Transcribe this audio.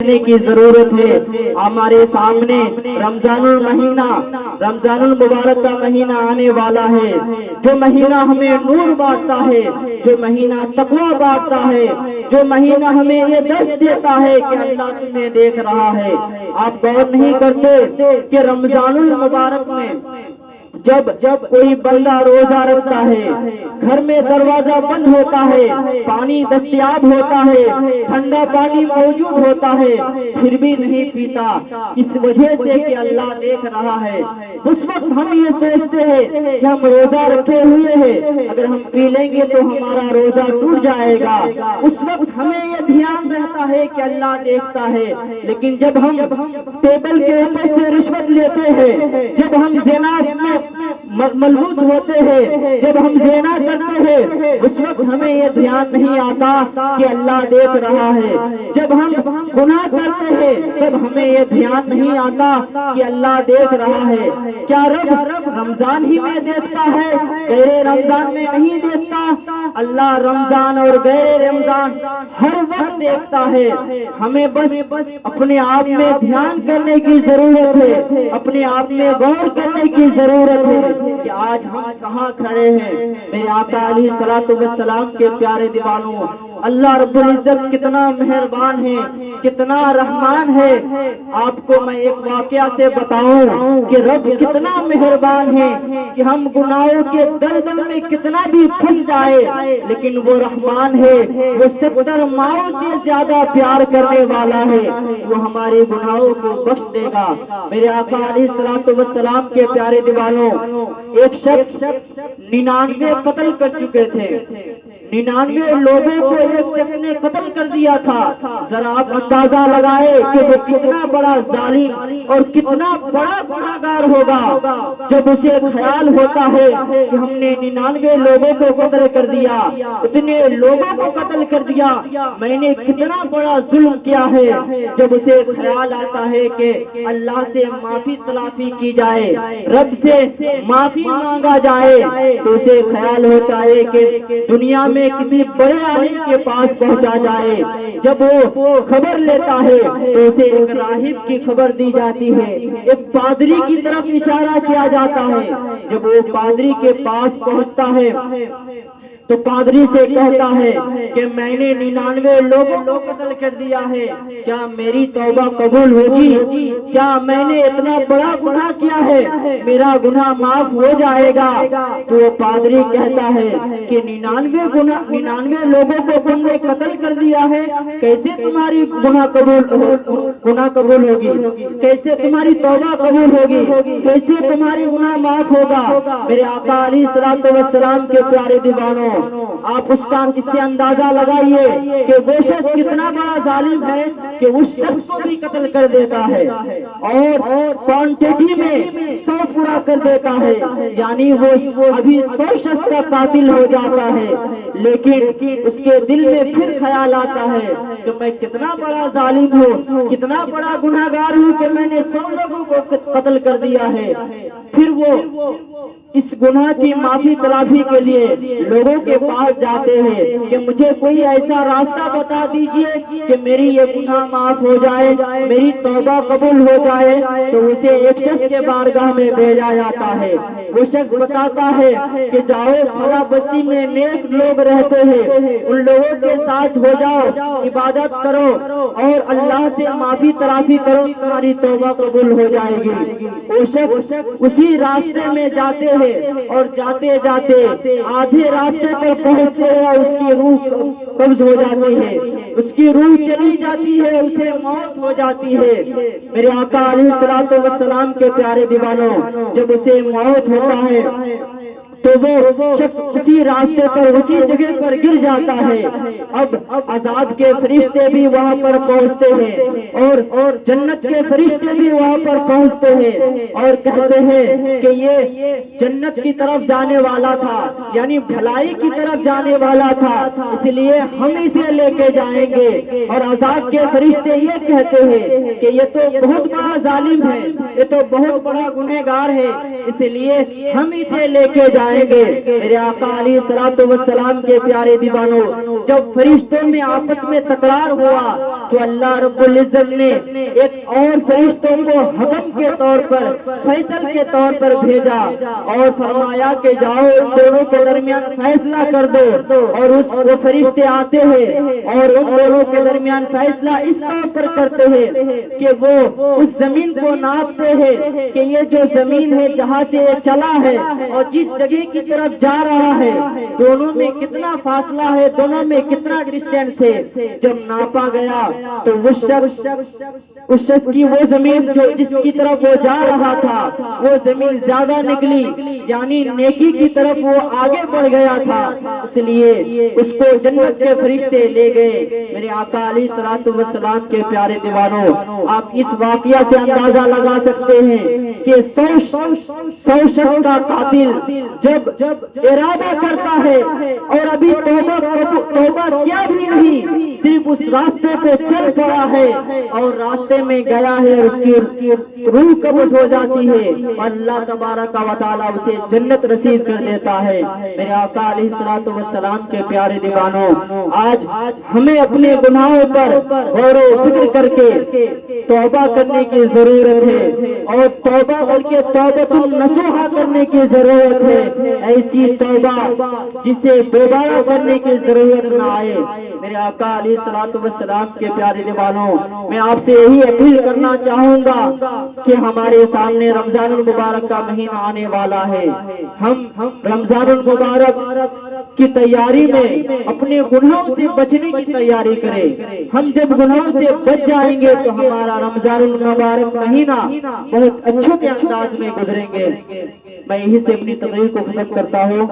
سمجھنے کی ضرورت ہے۔ ہمارے سامنے رمضان المبارک کا مہینہ آنے والا ہے، جو مہینہ ہمیں نور بانٹتا ہے، جو مہینہ تقویٰ بانٹتا ہے، جو مہینہ ہمیں یہ درس دیتا ہے کہ اللہ تمہیں دیکھ رہا ہے۔ آپ غور نہیں کرتے کہ رمضان المبارک میں جب کوئی بندہ روزہ رکھتا ہے، گھر میں دروازہ بند ہوتا ہے، پانی دستیاب ہوتا ہے، ٹھنڈا پانی موجود ہوتا ہے، پھر بھی نہیں پیتا، اس وجہ سے کہ اللہ دیکھ رہا ہے۔ اس وقت ہم یہ سوچتے ہیں کہ ہم روزہ رکھے ہوئے ہیں، اگر ہم پی لیں گے تو ہمارا روزہ ٹوٹ جائے گا۔ اس وقت ہمیں یہ دھیان رہتا ہے کہ اللہ دیکھتا ہے، لیکن جب ہم ٹیبل کے اوپر سے رشوت لیتے ہیں، جب ہم زنا میں ملوث ہوتے ہیں، جب ہم زنا کرتے ہیں، اس وقت ہمیں یہ دھیان نہیں آتا کہ اللہ دیکھ رہا ہے۔ جب ہم گناہ کرتے ہیں تب ہمیں یہ دھیان نہیں آتا کہ اللہ دیکھ رہا ہے۔ کیا رب رمضان ہی میں دیکھتا ہے، غیر رمضان میں نہیں دیکھتا؟ اللہ رمضان اور غیر رمضان ہر وقت دیکھتا ہے۔ ہمیں بس اپنے آپ میں دھیان کرنے کی ضرورت ہے، اپنے آپ میں غور کرنے کی ضرورت ہے کہ آج ہم کہاں کھڑے ہیں۔ میرے آقا علیہ الصلوۃ والسلام کے پیارے دیوانوں، اللہ رب العزت کتنا مہربان ہے، کتنا رحمان ہے۔ آپ کو میں ایک واقعہ سے بتاؤں کہ رب کتنا مہربان ہے کہ ہم گناہوں کے دلدل میں کتنا بھی پھنس جائے، لیکن وہ رحمان ہے، وہ 70 ماؤں سے زیادہ پیار کرنے والا ہے، وہ ہمارے گناہوں کو بخش دے گا۔ میرے آقا علیہ الصلوۃ والسلام کے پیارے دیوانوں، ایک شخص 99 قتل کر چکے تھے، 99 لوگوں کو ایک شخص نے قتل کر دیا تھا۔ ذرا آپ اندازہ لگائے کہ وہ کتنا بڑا ظالم اور کتنا بڑا گنہگار ہوگا جب اسے خیال ہوتا ہے کہ ہم نے 99 لوگوں کو قتل کر دیا، اتنے لوگوں کو قتل کر دیا، میں نے کتنا بڑا ظلم کیا ہے۔ جب اسے خیال آتا ہے کہ اللہ سے معافی تلافی کی جائے، رب سے معافی مانگا جائے، تو اسے خیال ہوتا ہے کہ دنیا میں کسی بڑے عالم کے پاس پہنچا جائے۔ جب وہ خبر لیتا ہے تو اسے ایک راہب کی خبر دی جاتی ہے، ایک پادری کی طرف اشارہ کیا جاتا ہے۔ جب وہ پادری کے پاس پہنچتا ہے تو پادری سے کہتا ہے کہ میں نے 99 لوگوں کو قتل کر دیا ہے، کیا میری توبہ قبول ہوگی؟ کیا میں نے اتنا بڑا گناہ کیا ہے، میرا گناہ معاف ہو جائے گا؟ تو وہ پادری کہتا ہے کہ 99 لوگوں کو تم نے قتل کر دیا ہے، کیسے تمہاری گناہ قبول ہوگی، کیسے تمہاری توبہ قبول ہوگی، کیسے تمہاری گناہ معاف ہوگا؟ میرے آقا علیہ الصلوۃ والسلام کے پیارے دیوانوں، آپ اس کا اس سے اندازہ لگائیے کہ وہ شخص کتنا بڑا ظالم ہے کہ اس شخص کو بھی قتل کر دیتا ہے اور کوانٹٹی میں 100 پورا کر دیتا ہے، یعنی وہ ابھی 100 شخص کا قاتل ہو جاتا ہے، لیکن اس کے دل میں پھر خیال آتا ہے کہ میں کتنا بڑا ظالم ہوں، کتنا بڑا گنہگار ہوں کہ میں نے 100 لوگوں کو قتل کر دیا ہے۔ پھر وہ اس گناہ کی معافی تلافی کے لیے لوگوں کے پاس جاتے ہیں کہ مجھے کوئی ایسا راستہ بتا دیجئے کہ میری یہ گناہ معاف ہو جائے، میری توبہ قبول ہو جائے۔ تو اسے ایک شخص کے بارگاہ میں بھیجا جاتا ہے، وہ شخص بتاتا ہے کہ جاؤ فلاں بستی میں نیک لوگ رہتے ہیں، ان لوگوں کے ساتھ ہو جاؤ، عبادت کرو اور اللہ سے معافی تلافی کرو، تمہاری توبہ قبول ہو جائے گی۔ وہ شخص اسی راستے میں جاتے ہیں اور جاتے جاتے آدھے راستے پر پہنچتے ہیں، اس کی روح قبض ہو جاتی ہے، اس کی روح چلی جاتی ہے، اسے موت ہو جاتی ہے۔ میرے آقا علیہ الصلوۃ والسلام کے پیارے دیوانوں، جب اسے موت ہوتا ہے تو وہ شخص اسی راستے پر اسی جگہ پر گر جاتا ہے۔ اب عذاب کے فرشتے بھی وہاں پر پہنچتے ہیں اور جنت کے فرشتے بھی وہاں پر پہنچتے ہیں اور کہتے ہیں کہ یہ جنت کی طرف جانے والا تھا، یعنی بھلائی کی طرف جانے والا تھا، اس لیے ہم اسے لے کے جائیں گے۔ اور عذاب کے فرشتے یہ کہتے ہیں کہ یہ تو بہت بڑا ظالم ہے، یہ تو بہت بڑا گنہگار ہے، اس لیے ہم اسے لے کے جائیں جائیں گے۔ میرے آقا علیہ الصلوۃ والسلام کے پیارے دیوانوں، جب فرشتوں میں آپس میں تکرار ہوا تو اللہ رب العزت نے ایک اور فرشتوں کو حکم کے طور پر، فیصل کے طور پر بھیجا اور فرمایا کہ جاؤ ان دونوں کے درمیان فیصلہ کر دو، اور وہ فرشتے آتے ہیں اور ان دونوں کے درمیان فیصلہ اس طور پر کرتے ہیں کہ وہ اس زمین کو ناپتے ہیں کہ یہ جو زمین ہے جہاں سے یہ چلا ہے اور جس جگہ کی طرف جا رہا ہے دونوں میں کتنا فاصلہ ہے، دونوں میں کتنا ڈسٹینس ہے۔ جب ناپا گیا تو اس شخص کی وہ زمین جو جس کی طرف وہ جا رہا تھا وہ زمین زیادہ نکلی، یعنی نیکی کی طرف وہ آگے بڑھ گیا تھا، اس لیے اس کو جنت کے فرشتے لے گئے۔ میرے آقا علیہ الصلوۃ والسلام کے پیارے دیوانوں، آپ اس واقعہ سے اندازہ لگا سکتے ہیں کہ 100 شخص کا قاتل جب ارادہ کرتا ہے اور ابھی توبہ کیا بھی نہیں، صرف اس راستے پہ چل پڑا ہے اور راستے میں گیا ہے، اس کی روح قبض ہو جاتی ہے، اللہ تبارک و تعالیٰ اسے جنت نصیب کر دیتا ہے۔ میرے آقا علیہ الصلوۃ والسلام کے پیارے دیوانوں، آج ہمیں اپنے گناہوں پر غور و فکر کر کے توبہ کرنے کی ضرورت ہے، اور توبہ بلکہ توبۃ النصوحہ کرنے کی ضرورت ہے، ایسی توبہ جسے دوبارہ کرنے کی ضرورت نہ آئے۔ میرے آقا علیہ الصلوۃ والسلام کے پیارے دیوانوں، میں آپ سے یہی اپیل کرنا چاہوں گا کہ ہمارے سامنے رمضان المبارک کا مہینہ آنے والا ہے، ہم رمضان المبارک کی تیاری میں اپنے گناہوں سے بچنے کی تیاری کریں۔ ہم جب گناہوں سے بچ جائیں گے تو ہمارا رمضان المبارک مہینہ بہت اچھے انداز میں گزریں گے۔ میں یہی سے اپنی تقریر کو ختم کرتا ہوں۔